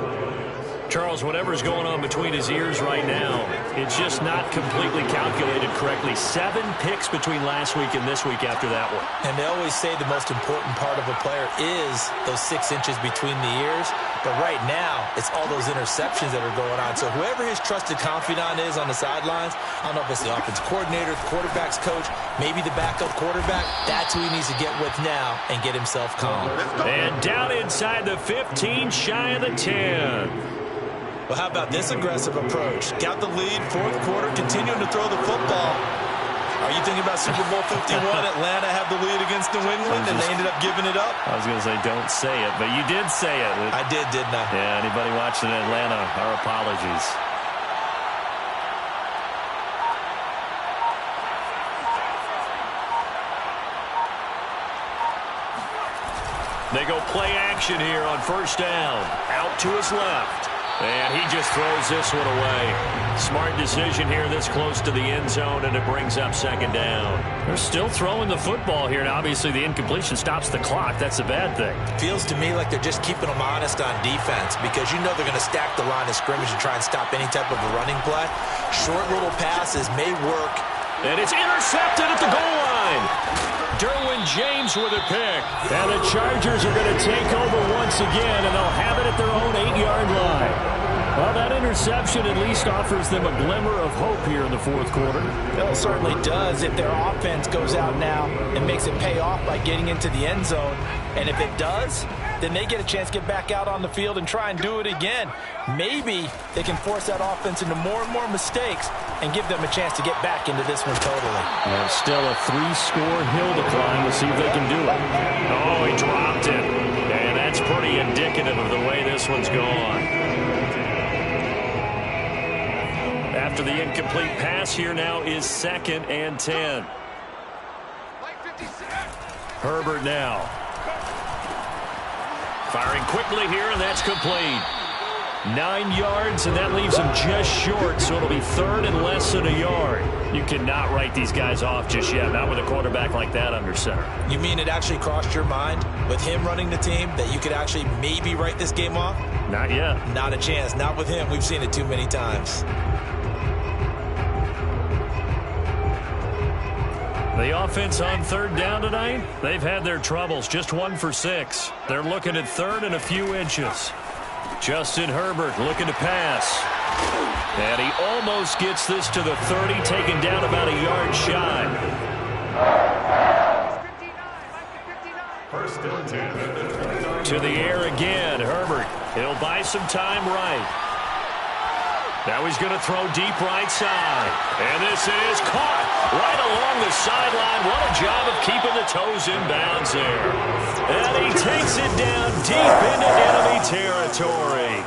Charles, whatever's going on between his ears right now, it's just not completely calculated correctly. 7 picks between last week and this week after that one. And they always say the most important part of a player is those 6 inches between the ears. But right now, it's all those interceptions that are going on. So whoever his trusted confidant is on the sidelines, I don't know if it's the offensive coordinator, the quarterback's coach, maybe the backup quarterback, that's who he needs to get with now and get himself calm. And down inside the 15, shy of the 10. Well, how about this aggressive approach? Got the lead, 4th quarter, continuing to throw the football. Are you thinking about Super Bowl 51? Atlanta had the lead against New England, and they ended up giving it up? I was going to say, don't say it, but you did say it. I did, didn't I? Yeah, anybody watching Atlanta, our apologies. They go play action here on 1st down. Out to his left. And he just throws this one away. Smart decision here this close to the end zone, and it brings up 2nd down. They're still throwing the football here, and obviously the incompletion stops the clock. That's a bad thing. Feels to me like they're just keeping them honest on defense because you know they're going to stack the line of scrimmage and try and stop any type of a running play. Short little passes may work. And it's intercepted at the goal line. Derwin James with a pick. And the Chargers are going to take over once again, and they'll have it at their own 8-yard line. Well, that interception at least offers them a glimmer of hope here in the fourth quarter. Well, it certainly does if their offense goes out now and makes it pay off by getting into the end zone. And if it does, then they get a chance to get back out on the field and try and do it again. Maybe they can force that offense into more and more mistakes and give them a chance to get back into this one totally. And still a 3-score hill to climb. We'll see if they can do it. Oh, he dropped it. And that's pretty indicative of the way this one's gone. After the incomplete pass, here now is 2nd and 10. Herbert now. Firing quickly here, and that's complete. 9 yards, and that leaves him just short, so it'll be 3rd and less than a yard. You cannot write these guys off just yet, not with a quarterback like that under center. You mean it actually crossed your mind with him running the team that you could actually maybe write this game off? Not yet. Not a chance. Not with him. We've seen it too many times. The offense on 3rd down tonight, they've had their troubles. Just 1 for 6. They're looking at 3rd and a few inches. Justin Herbert looking to pass. And he almost gets this to the 30, taken down about a yard shy. 1st and 10. To the air again, Herbert. He'll buy some time right. Now he's going to throw deep right side. And this is caught right along the sideline. What a job of keeping the toes in bounds there. And he takes it down deep into enemy territory.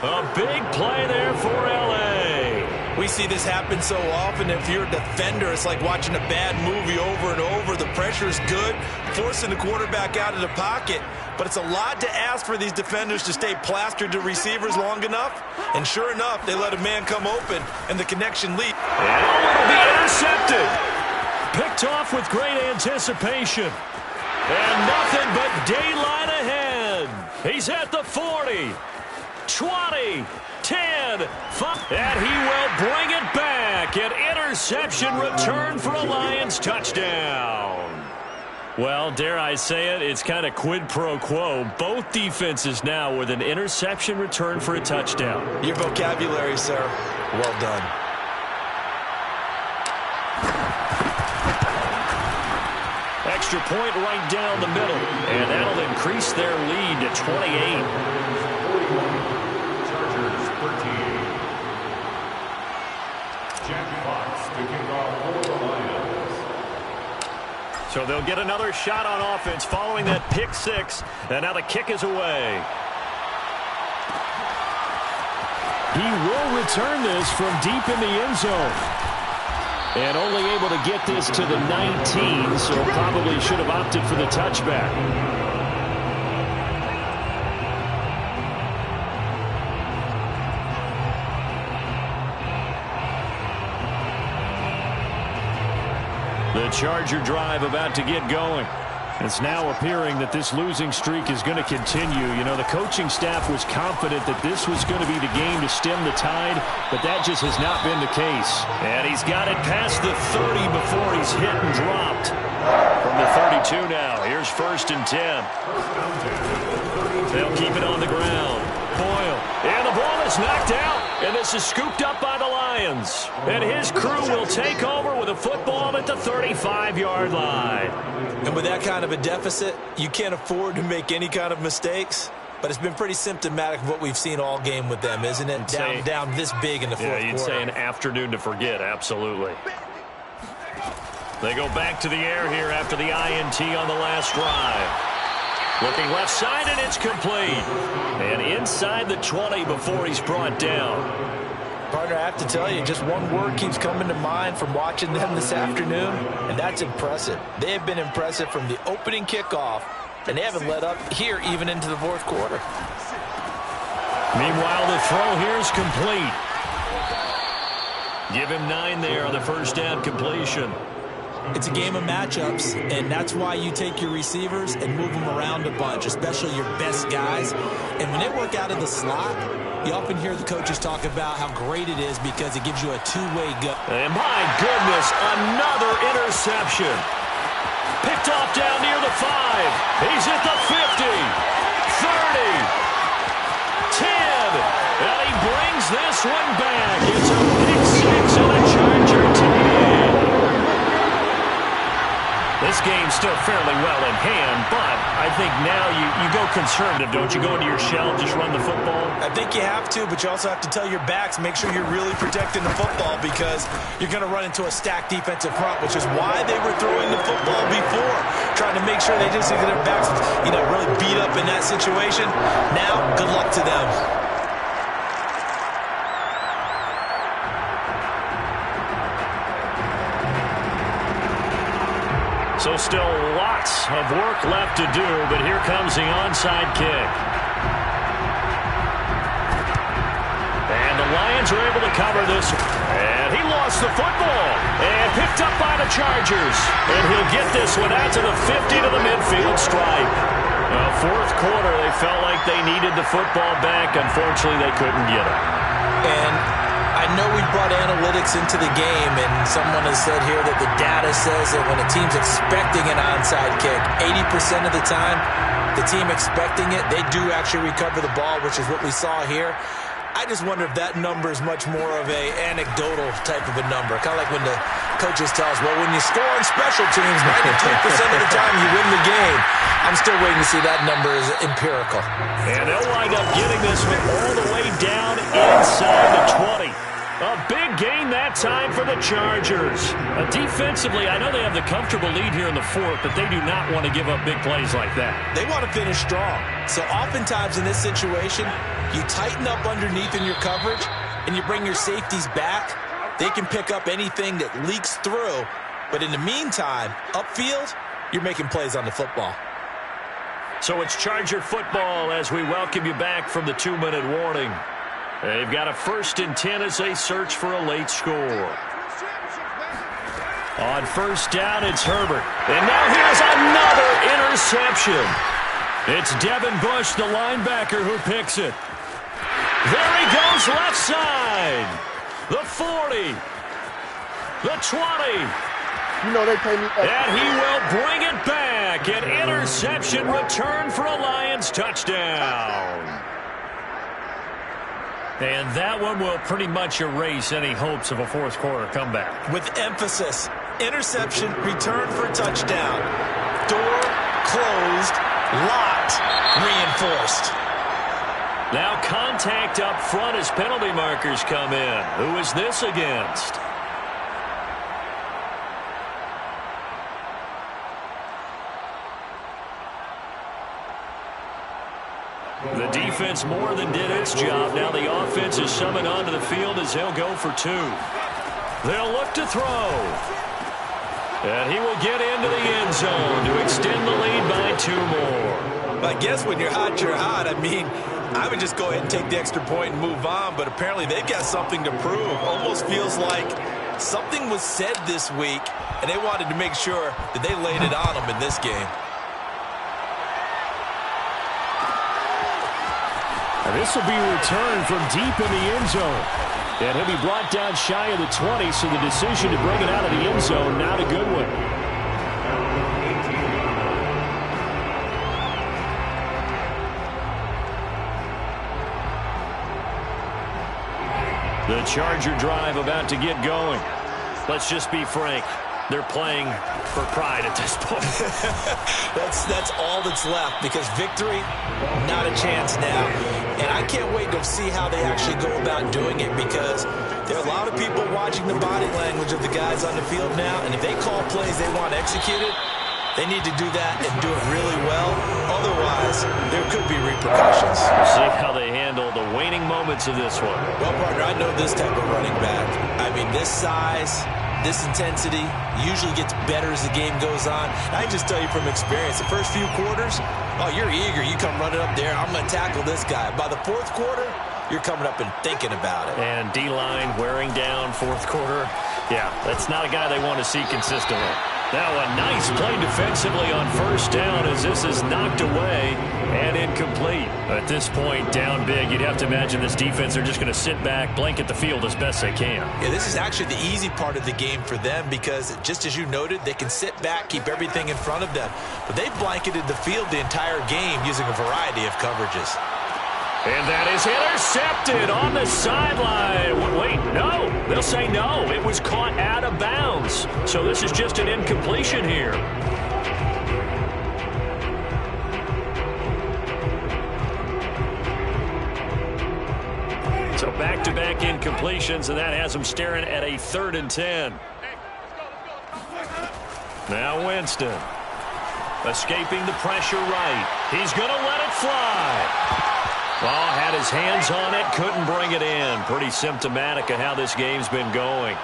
A big play there for L.A. We see this happen so often. If you're a defender, it's like watching a bad movie over and over. The pressure is good, forcing the quarterback out of the pocket. But it's a lot to ask for these defenders to stay plastered to receivers long enough. And sure enough, they let a man come open, and the connection leap. And it'll be intercepted. Picked off with great anticipation. And nothing but daylight ahead. He's at the 40, 20, 10, 5. And he will bring it back. An interception return for a Lions touchdown. Well, dare I say it, it's kind of quid pro quo. Both defenses now with an interception return for a touchdown. Your vocabulary, sir. Well done. Extra point right down the middle. And that'll increase their lead to 28. Chargers 13. Jack Fox to kick off for the Lions. So they'll get another shot on offense following that pick 6. And now the kick is away. He will return this from deep in the end zone. And only able to get this to the 19, so probably should have opted for the touchback. The Charger drive about to get going. It's now appearing that this losing streak is going to continue. You know, the coaching staff was confident that this was going to be the game to stem the tide, but that just has not been the case. And he's got it past the 30 before he's hit and dropped. From the 32 now, here's 1st and 10. They'll keep it on the ground. Boyle, and the ball is knocked out, and this is scooped up by the Lions. And his crew will take over with a football at the 35-yard line. And with that kind of a deficit, you can't afford to make any kind of mistakes. But it's been pretty symptomatic of what we've seen all game with them, isn't it? Down this big in the fourth quarter. Yeah, you'd say an afternoon to forget, absolutely. They go back to the air here after the INT on the last drive. Looking left side, and it's complete. And inside the 20 before he's brought down. Partner, I have to tell you, just one word keeps coming to mind from watching them this afternoon, and that's impressive. They have been impressive from the opening kickoff, and they haven't let up here even into the fourth quarter. Meanwhile, the throw here is complete. Give him 9 there on the first down completion. It's a game of matchups, and that's why you take your receivers and move them around a bunch, especially your best guys. And when they work out of the slot, you often hear the coaches talk about how great it is because it gives you a two-way go. And my goodness, another interception. Picked off down near the 5. He's at the 50, 30, 10, and he this game still fairly well in hand, but I think now you go conservative, don't you? Go into your shell, just run the football? I think you have to, but you also have to tell your backs, make sure you're really protecting the football because you're going to run into a stacked defensive front, which is why they were throwing the football before, trying to make sure they just get their backs, really beat up in that situation. Now, good luck to them. So still lots of work left to do, but here comes the onside kick. And the Lions are able to cover this. And he lost the football. And picked up by the Chargers. And he'll get this one out to the 50 to the midfield stripe. Fourth quarter, they felt like they needed the football back. Unfortunately, they couldn't get it. And I know we brought analytics into the game, and someone has said here that the data says that when a team's expecting an onside kick, 80% of the time, the team expecting it, they do actually recover the ball, which is what we saw here. I just wonder if that number is much more of a anecdotal type of a number. Kind of like when the coaches tell us, well, when you score on special teams, 93% of the time you win the game. I'm still waiting to see that number is empirical. And they'll wind up getting this one all the way down inside the 20. A big gain that time for the Chargers. Defensively, I know they have the comfortable lead here in the fourth, but they do not want to give up big plays like that. They want to finish strong. So oftentimes in this situation, you tighten up underneath in your coverage, and you bring your safeties back. They can pick up anything that leaks through. But in the meantime, upfield, you're making plays on the football. So it's Charger football as we welcome you back from the 2-minute warning. They've got a 1st and 10 as they search for a late score. On 1st down, it's Herbert. And now here's another interception. It's Devin Bush, the linebacker, who picks it. There he goes left side. The 40. The 20. They pay me. And he will bring it back. An interception return for a Lions touchdown. And that one will pretty much erase any hopes of a fourth quarter comeback. With emphasis, interception, return for a touchdown. Door closed, locked, reinforced. Now contact up front as penalty markers come in. Who is this against? The defense more than did its job. Now the offense is summoned onto the field as they'll go for 2. They'll look to throw. And he will get into the end zone to extend the lead by 2 more. I guess when you're hot, you're hot. I mean, I would just go ahead and take the extra point and move on, but apparently they've got something to prove. Almost feels like something was said this week, and they wanted to make sure that they laid it on them in this game. This will be a return from deep in the end zone. And he'll be brought down shy of the 20, so the decision to bring it out of the end zone, not a good one. The Charger drive about to get going. Let's just be frank. They're playing for pride at this point. That's all that's left, because victory, not a chance now. And I can't wait to see how they actually go about doing it, because there are a lot of people watching the body language of the guys on the field now, and if they call plays they want executed, they need to do that and do it really well. Otherwise, there could be repercussions. We'll see how they handle the waning moments of this one. Well, partner, I know this type of running back. I mean, this size, this intensity usually gets better as the game goes on. I can just tell you from experience, the first few quarters, oh, you're eager. You come running up there, I'm going to tackle this guy. By the fourth quarter, you're coming up and thinking about it. And D-line wearing down fourth quarter. Yeah, that's not a guy they want to see consistently. Now a nice play defensively on 1st down as this is knocked away and incomplete. At this point, down big, you'd have to imagine this defense are just going to sit back, blanket the field as best they can. Yeah, this is actually the easy part of the game for them, because just as you noted, they can sit back, keep everything in front of them. But they've blanketed the field the entire game using a variety of coverages. And that is intercepted on the sideline. Wait, no. They'll say no. It was caught out of bounds. So this is just an incompletion here. back-to-back incompletions, and that has them staring at a 3rd and 10. Now Winston. Escaping the pressure right. He's going to let it fly. Ball had his hands on it, couldn't bring it in. Pretty symptomatic of how this game's been going.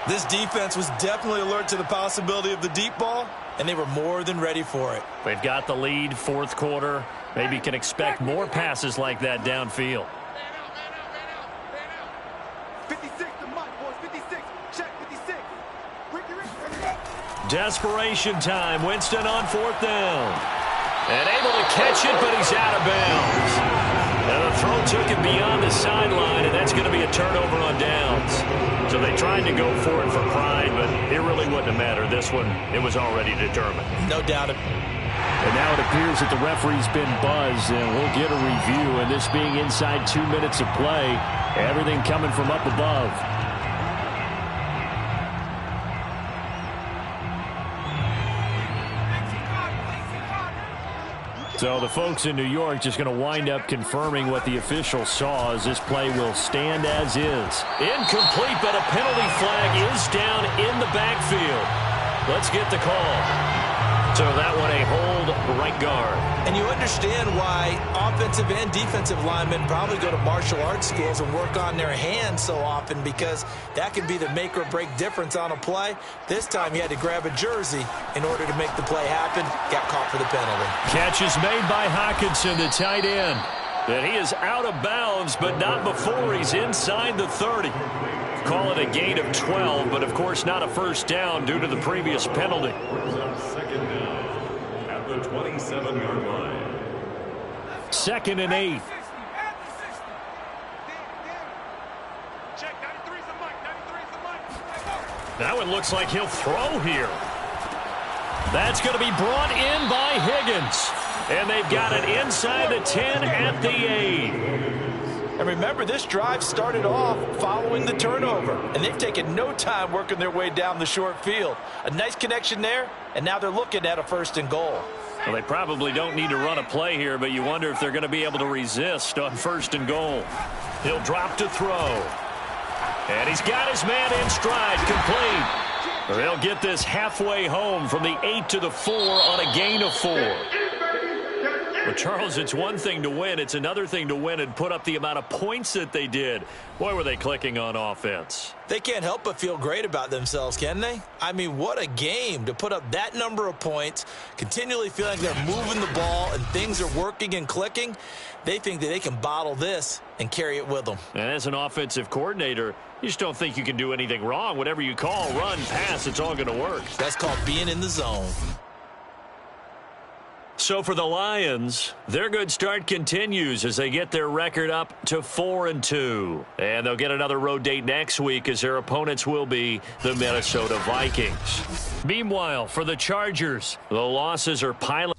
This defense was definitely alert to the possibility of the deep ball, and they were more than ready for it. They've got the lead, 4th quarter. Maybe can expect more passes like that downfield. 56 to Mike, boys. 56. Check 56. Desperation time. Winston on 4th down. And able to catch it, but he's out of bounds. And the throw took him beyond the sideline, and that's going to be a turnover on downs. So they tried to go for it for pride, but it really wouldn't have mattered. This one, it was already determined. No doubt. And now it appears that the referee's been buzzed, and we'll get a review. And this being inside 2 minutes of play, everything coming from up above. So the folks in New York just going to wind up confirming what the official saw, as this play will stand as is. Incomplete, but a penalty flag is down in the backfield. Let's get the call. So that one a hold right guard. And you understand why offensive and defensive linemen probably go to martial arts schools and work on their hands so often, because that can be the make or break difference on a play. This time he had to grab a jersey in order to make the play happen. Got caught for the penalty. Catch is made by Hockenson, the tight end. And he is out of bounds, but not before he's inside the 30. Call it a gain of 12, but of course not a first down due to the previous penalty. 2nd down at the 27-yard line. 2nd and 8. Now it looks like he'll throw here. That's going to be brought in by Higgins. And they've got it inside the 10 at the 8. And remember, this drive started off following the turnover, and they've taken no time working their way down the short field. A nice connection there, and now they're looking at a 1st and goal. Well, they probably don't need to run a play here, but you wonder if they're going to be able to resist on 1st and goal. He'll drop to throw. And he's got his man in stride, complete. They'll get this halfway home from the 8 to the 4 on a gain of 4. Well, Charles, it's one thing to win. It's another thing to win and put up the amount of points that they did. Boy, were they clicking on offense. They can't help but feel great about themselves, can they? I mean, what a game to put up that number of points, continually feeling like they're moving the ball and things are working and clicking. They think that they can bottle this and carry it with them. And as an offensive coordinator, you just don't think you can do anything wrong. Whatever you call, run, pass, it's all going to work. That's called being in the zone. So for the Lions, their good start continues as they get their record up to 4-2. And they'll get another road date next week, as their opponents will be the Minnesota Vikings. Meanwhile, for the Chargers, the losses are piling.